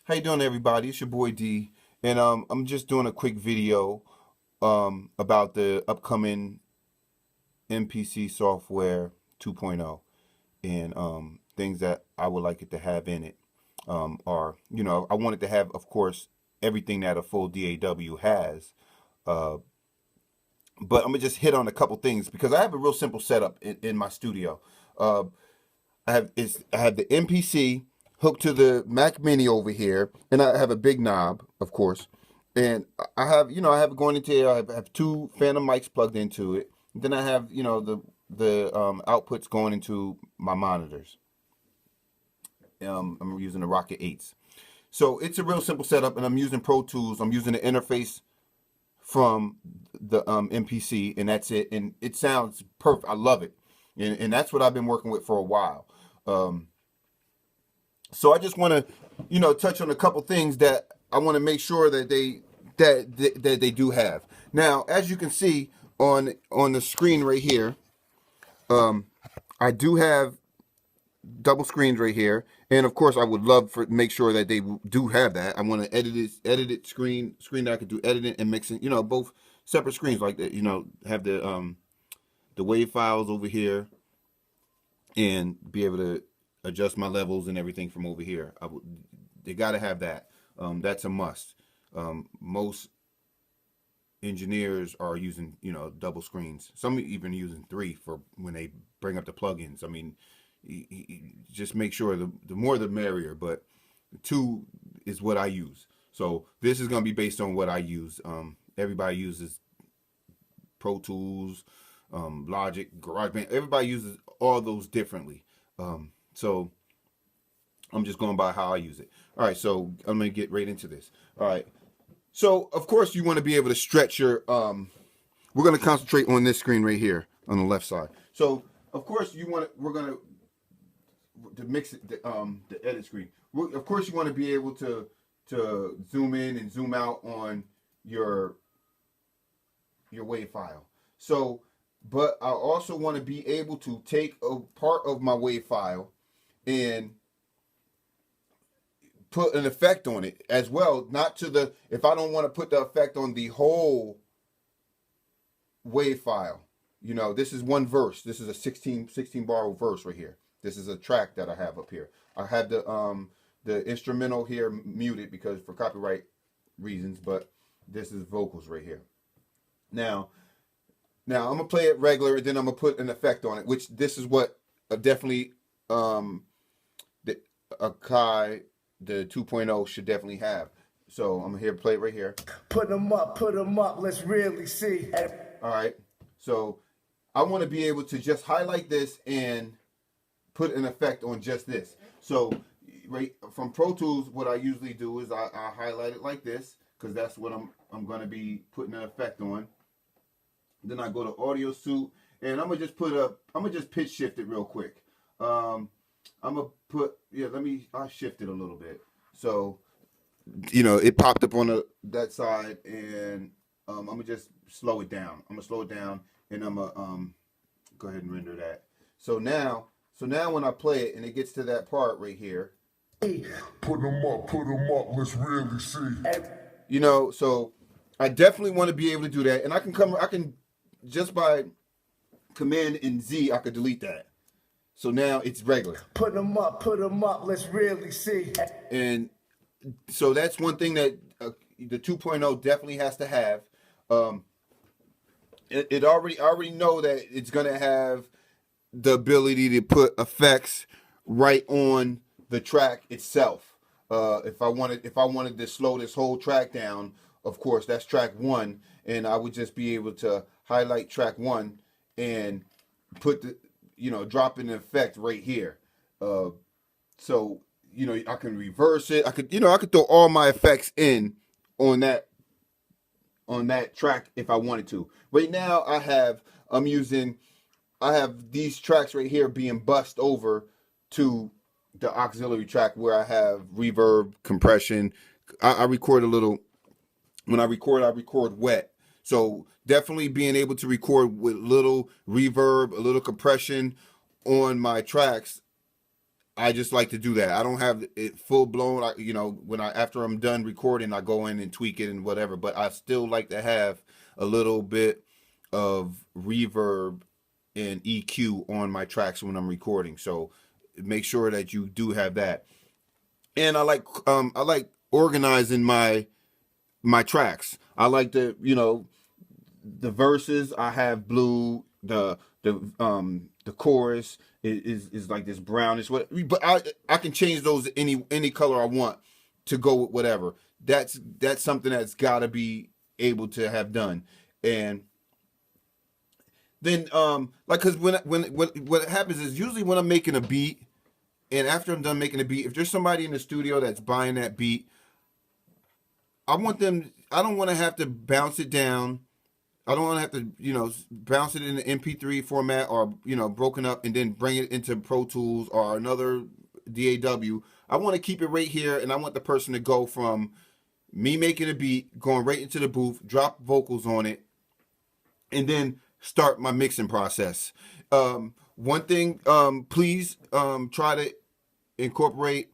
How you doing, everybody? It's your boy D, and I'm just doing a quick video about the upcoming MPC software 2.0 and things that I would like it to have in it. Are I want it to have, of course, everything that a full DAW has, uh, but I'm gonna just hit on a couple things because I have a real simple setup in my studio. Uh, I have the MPC hooked to the Mac Mini over here, and I have a big knob, of course, and I have it going into here. I have two Phantom mics plugged into it. Then I have the outputs going into my monitors. I'm using the Rocket 8s. So it's a real simple setup, and I'm using Pro Tools. I'm using the interface from the MPC, and that's it. And it sounds perfect. I love it, and that's what I've been working with for a while. Um, so I just want to, touch on a couple things that I want to make sure that they do have. Now, as you can see on the screen right here, I do have double screens right here, and of course I would love for make sure that they do have that. I want to edit screen that I could do editing and mixing, both separate screens like that. Have the wave files over here and be able to adjust my levels and everything from over here. They got to have that. That's a must. Most engineers are using double screens. Some even using three for when they bring up the plugins. I mean, just make sure the more the merrier. But two is what I use. So this is going to be based on what I use. Everybody uses Pro Tools, Logic, GarageBand. Everybody uses all those differently. So I'm just going by how I use it. All right, so I'm going to get right into this. All right. So, of course, you want to be able to stretch your, we're going to concentrate on this screen right here on the left side. So, of course, we're going to mix it, the edit screen. Of course, you want to be able to zoom in and zoom out on your WAV file. So, but I also want to be able to take a part of my WAV file and put an effect on it as well. Not to the, if I don't want to put the effect on the whole WAV file. This is one verse. This is a 16 bar verse right here. This is a track that I have up here. I have the instrumental here muted because for copyright reasons, but this is vocals right here. Now I'm gonna play it regular, and then I'm gonna put an effect on it, which this is what definitely the Akai, the 2.0 should definitely have. So I'm here to play it right here. Put them up, let's really see. All right. So I want to be able to just highlight this and put an effect on just this. So right from Pro Tools, what I usually do is I highlight it like this because that's what I'm going to be putting an effect on. Then I go to Audio Suite, and I'm gonna just pitch shift it real quick. I'm gonna put, I'll shift it a little bit. So, it popped up on that side, and I'm gonna just slow it down. I'm gonna slow it down, and I'm gonna go ahead and render that. So now when I play it and it gets to that part right here, Put them up, let's really see. So I definitely want to be able to do that, and I can just by Command and Z, I could delete that. So now it's regular. Put them up, let's really see. And so that's one thing that the 2.0 definitely has to have. I already know that it's gonna have the ability to put effects right on the track itself. If I wanted to slow this whole track down, of course that's track one, and I would just be able to highlight track one and put drop an effect right here. So I can reverse it. I could throw all my effects in on that track if I wanted to. Right now I have these tracks right here being bussed over to the auxiliary track where I have reverb, compression. I record a little. When I record wet. So definitely being able to record with little reverb, a little compression on my tracks I just like to do that. I don't have it full blown. When after I'm done recording, I go in and tweak it and whatever. But I still like to have a little bit of reverb and EQ on my tracks when I'm recording. So make sure that you do have that. And I like organizing my tracks. I like the verses. I have blue. The chorus is like this brownish. But I can change those any color I want to go with whatever. That's something that's got to be able to have done. And then like, because what happens is usually when I'm making a beat, and after I'm done making a beat, if there's somebody in the studio that's buying that beat, I don't want to have to bounce it down. I don't want to have to, bounce it in the MP3 format or, broken up and then bring it into Pro Tools or another DAW. I want to keep it right here, and I want the person to go from me making a beat, going right into the booth, drop vocals on it, and then start my mixing process. One thing, please try to incorporate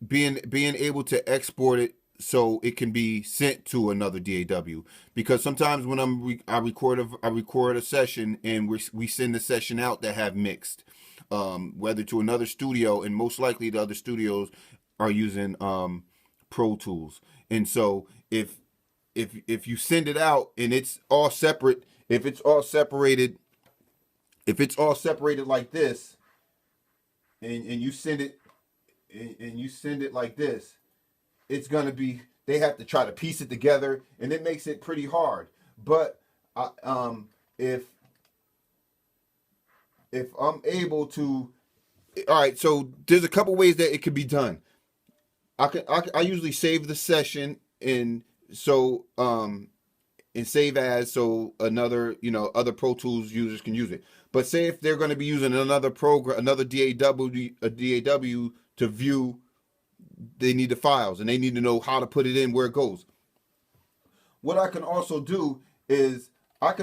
being able to export it so it can be sent to another DAW. Because sometimes when I record a session and we send the session out that have mixed, whether to another studio, and most likely the other studios are using Pro Tools. And so if you send it out and it's all separate, if it's all separated like this, and you send it like this, it's gonna be, they have to try to piece it together, and it makes it pretty hard. But if I'm able to, all right, so there's a couple ways that it could be done. I usually save the session and save as, so another, other Pro Tools users can use it. But say if they're going to be using another program, another DAW to view, they need the files and they need to know how to put it in, where it goes. What I can also do is what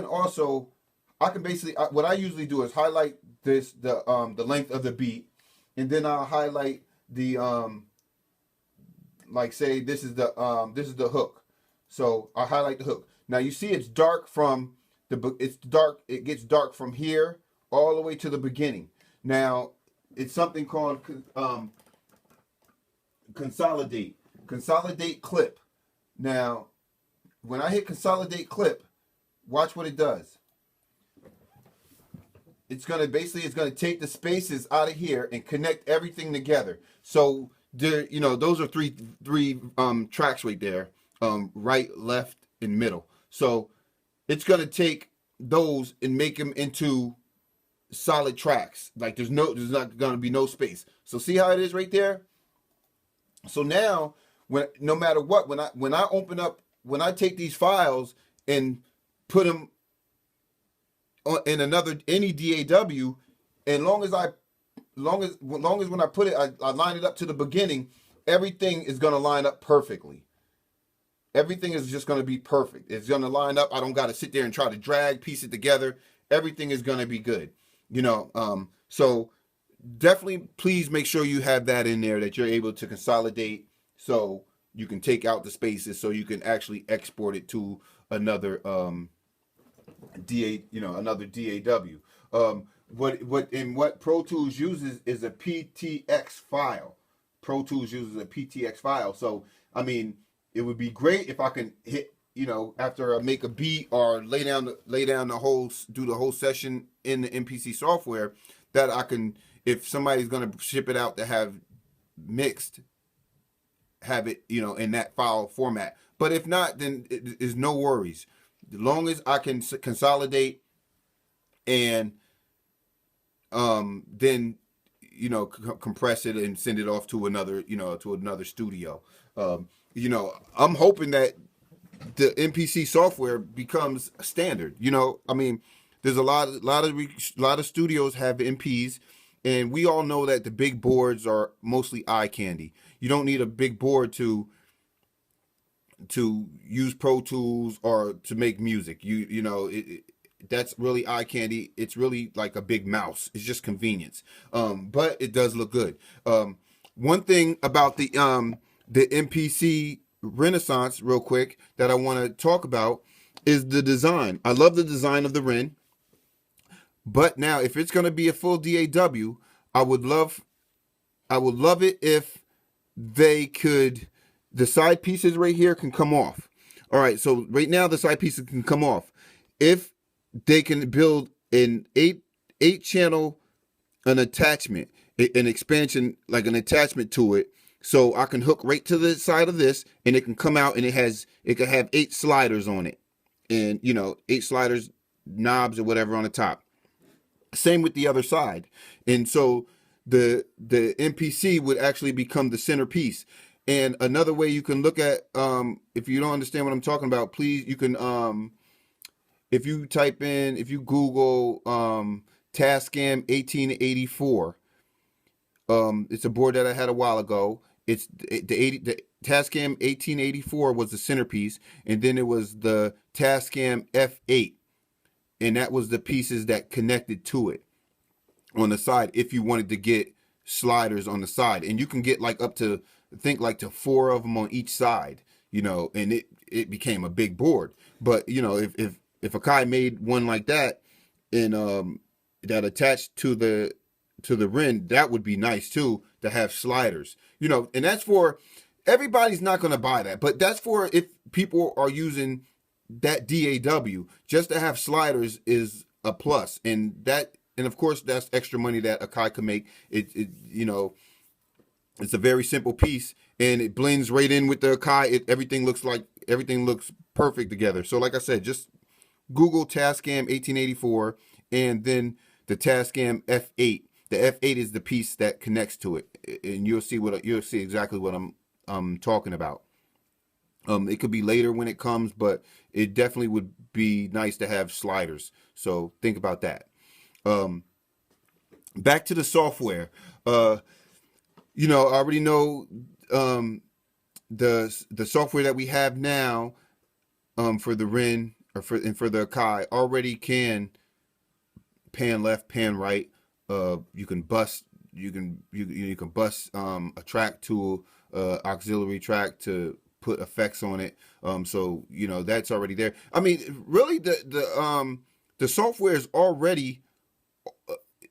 I usually do is highlight the length of the beat, and then I'll highlight the like, say this is the hook. So I highlight the hook. Now you see it's dark from it gets dark from here all the way to the beginning. Now it's something called Consolidate clip. Now when I hit Consolidate clip, watch what it does. It's gonna take the spaces out of here and connect everything together. So there, those are three tracks right there, right, left, and middle. So it's gonna take those and make them into solid tracks. Like there's not gonna be no space. So see how it is right there. So now, no matter what, when I take these files and put them in any DAW, and long as when I put it, I line it up to the beginning, everything is gonna line up perfectly. Everything is just gonna be perfect. It's gonna line up. I don't gotta sit there and try to piece it together. Everything is gonna be good. So definitely please make sure you have that in there, that you're able to consolidate so you can take out the spaces, so you can actually export it to another another DAW. What Pro Tools uses is a PTX file. Pro Tools uses a PTX file. So I mean, it would be great if I can hit, after I make a beat or lay down do the whole session in the MPC software, that I can, if somebody's gonna ship it out to have mixed, have it, in that file format. But if not, then it is no worries. As long as I can consolidate and then compress it and send it off to another studio. I'm hoping that the MPC software becomes standard. I mean, there's a lot of studios have MPs, and we all know that the big boards are mostly eye candy. You don't need a big board to use Pro Tools or to make music. that's really eye candy. It's really like a big mouse. It's just convenience. But it does look good. One thing about the MPC Renaissance, real quick, that I want to talk about is the design. I love the design of the Ren, but now if it's going to be a full DAW, I would love I would love it if they could, the side pieces right here can come off. All right, so right now the side pieces can come off. If they can build an eight channel, an attachment, an expansion, like an attachment to it, so I can hook right to the side of this, and it can come out, and it can have 8 sliders on it, and 8 sliders, knobs or whatever on the top. Same with the other side, and so the MPC would actually become the centerpiece. And another way you can look at, if you don't understand what I'm talking about, please, you can, if you Google Tascam 1884, it's a board that I had a while ago. It's the Tascam 1884 was the centerpiece, and then it was the Tascam F8, and that was the pieces that connected to it on the side. If you wanted to get sliders on the side, and you can get like up to, I think, like to 4 of them on each side, and it became a big board. But if Akai made one like that, and that attached to the Ren, that would be nice too, to have sliders. And that's for, everybody's not going to buy that, but that's for if people are using that DAW. Just to have sliders is a plus, and of course that's extra money that Akai can make. It's a very simple piece, and it blends right in with the Akai. Everything looks perfect together. So like I said, just Google Tascam 1884, and then the Tascam F8. The F8 is the piece that connects to it, and you'll see exactly what I'm talking about. It could be later when it comes, but it definitely would be nice to have sliders. So think about that. Back to the software. I already know the software that we have now for the Ren for the Akai already can pan left, pan right. You can bust a track to auxiliary track to put effects on it. So that's already there. I mean, really, the software is already.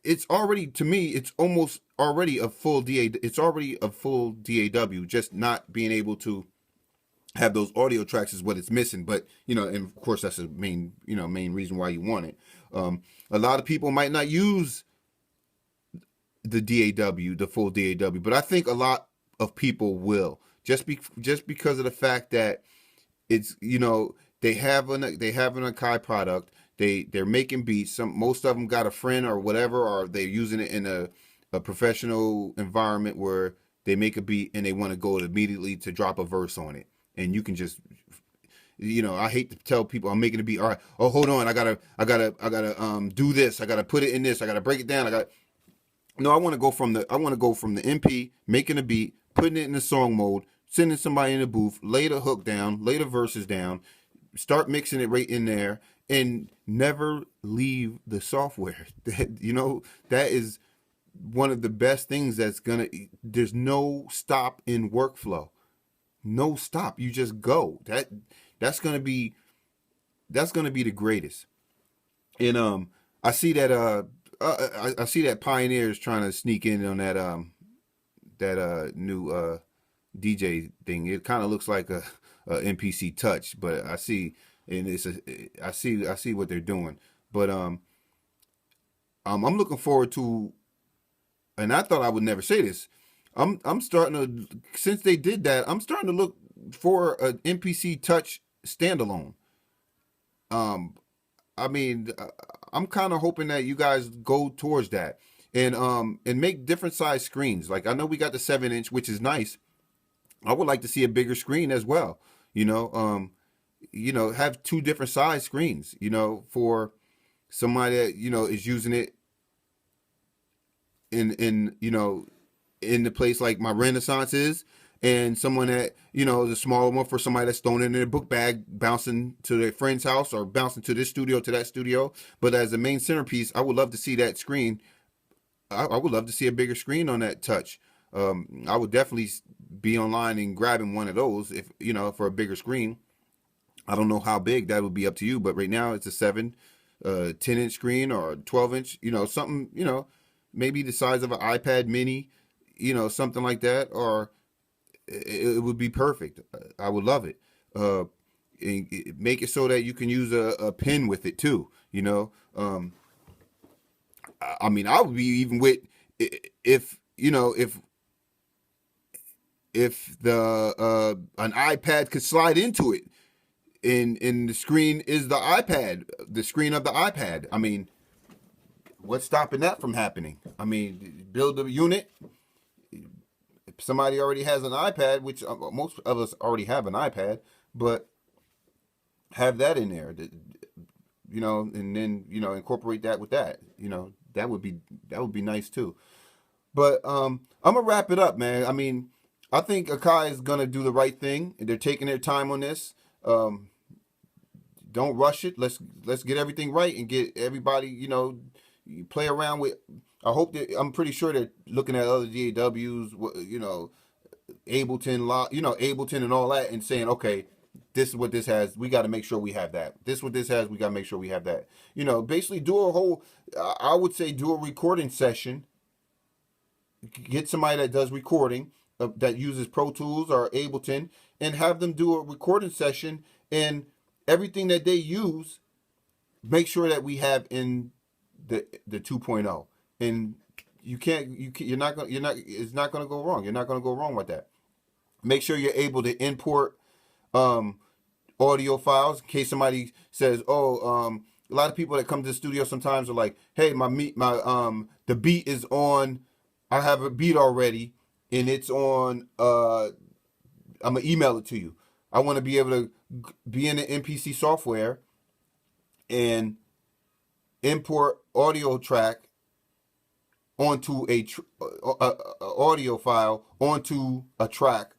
It's already, to me, it's almost already a full DA. It's already a full DAW. Just not being able to have those audio tracks is what it's missing. But and of course that's the main reason why you want it. A lot of people might not use the DAW, the full DAW, but I think a lot of people will, just because of the fact that it's they have an Akai product. They're making beats. Most of them got a friend or whatever, or they're using it in a professional environment where they make a beat and they want to go immediately to drop a verse on it, and you can just I hate to tell people I'm making a beat. All right, oh, hold on, I gotta do this. I gotta put it in this. I gotta break it down. I want to go from the MP, making a beat, putting it in the song mode, sending somebody in the booth, lay the hook down, lay the verses down, start mixing it right in there, and never leave the software. That is one of the best things there's no stop in workflow. No stop. You just go. That's gonna be the greatest. And I see that I see that Pioneer is trying to sneak in on that new DJ thing. It kind of looks like a MPC Touch, but I see, and I see what they're doing. But I'm looking forward to, and I thought I would never say this. I'm starting to, since they did that, I'm starting to look for an MPC Touch standalone. I mean, I'm kind of hoping that you guys go towards that, and make different size screens. Like, I know we got the 7-inch, which is nice. I would like to see a bigger screen as well. Have 2 different size screens. For somebody that is using it in the place like my Renaissance is, and someone that, you know, is a smaller one for somebody that's throwing it in their book bag, bouncing to their friend's house or bouncing to this studio to that studio. But as the main centerpiece, I would love to see that screen. I would love to see a bigger screen on that touch. I would definitely be online and grabbing one of those if, you know, for a bigger screen. I don't know how big, that would be up to you, but right now it's a 10-inch screen or 12-inch, you know, something, you know, maybe the size of an iPad mini, you know, something like that, or it would be perfect. I would love it. And make it so that you can use a pen with it too, you know. I mean, I would be even with, if, you know, if the an iPad could slide into it, and the screen is the screen of the iPad. I mean, what's stopping that from happening? I mean, build a unit. If somebody already has an iPad, which most of us already have an iPad, but have that in there, you know, and then, you know, incorporate that with that. You know, that would be nice too. But I'm gonna wrap it up, man. I mean, I think Akai is gonna do the right thing. They're taking their time on this. Don't rush it. Let's get everything right and get everybody, you know, play around with. I hope that, I'm pretty sure they're looking at other DAWs, you know, Ableton and all that, and saying, okay, this is what this has. We got to make sure we have that. This is what this has. We got to make sure we have that. You know, basically do a whole. I would say do a recording session. Get somebody that does recording, that uses Pro Tools or Ableton, and have them do a recording session, and everything that they use, make sure that we have in the 2.0. And it's not going to go wrong. You're not going to go wrong with that. Make sure you're able to import audio files in case somebody says, a lot of people that come to the studio sometimes are like, hey, the beat is on, I have a beat already and it's on, I'm gonna email it to you. I want to be able to be in the MPC software and import audio track onto a audio file onto a track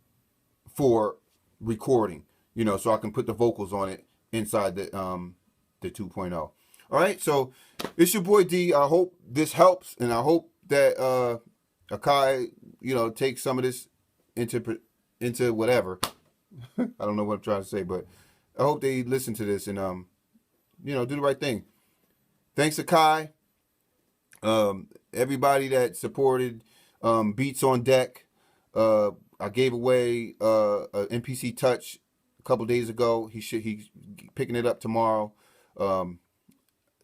for recording, you know, so I can put the vocals on it inside the 2.0. All right, so it's your boy D. I hope this helps, and I hope that Akai, you know, takes some of this into whatever. I don't know what I'm trying to say, but I hope they listen to this and you know, do the right thing. Thanks, Akai. Everybody that supported Beats on Deck. I gave away a MPC Touch a couple days ago. He's picking it up tomorrow. You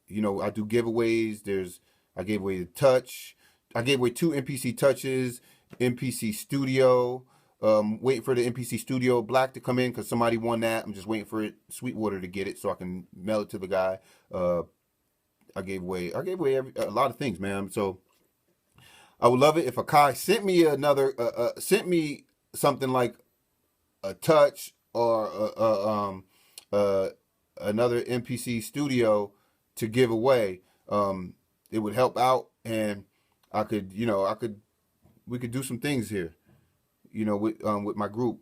know, I do giveaways. I gave away the Touch. I gave away 2 MPC Touches, MPC Studio. Waiting for the MPC Studio Black to come in because somebody won that. I'm just waiting for Sweetwater to get it so I can mail it to the guy. I gave away a lot of things, man. So I would love it if Akai sent me something like a Touch or another MPC Studio to give away. It would help out, and we could do some things here, you know, with my group.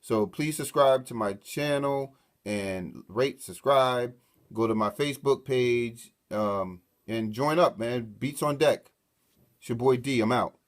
So please subscribe to my channel and rate, subscribe. Go to my Facebook page and join up, man. Beats on Deck. It's your boy D. I'm out.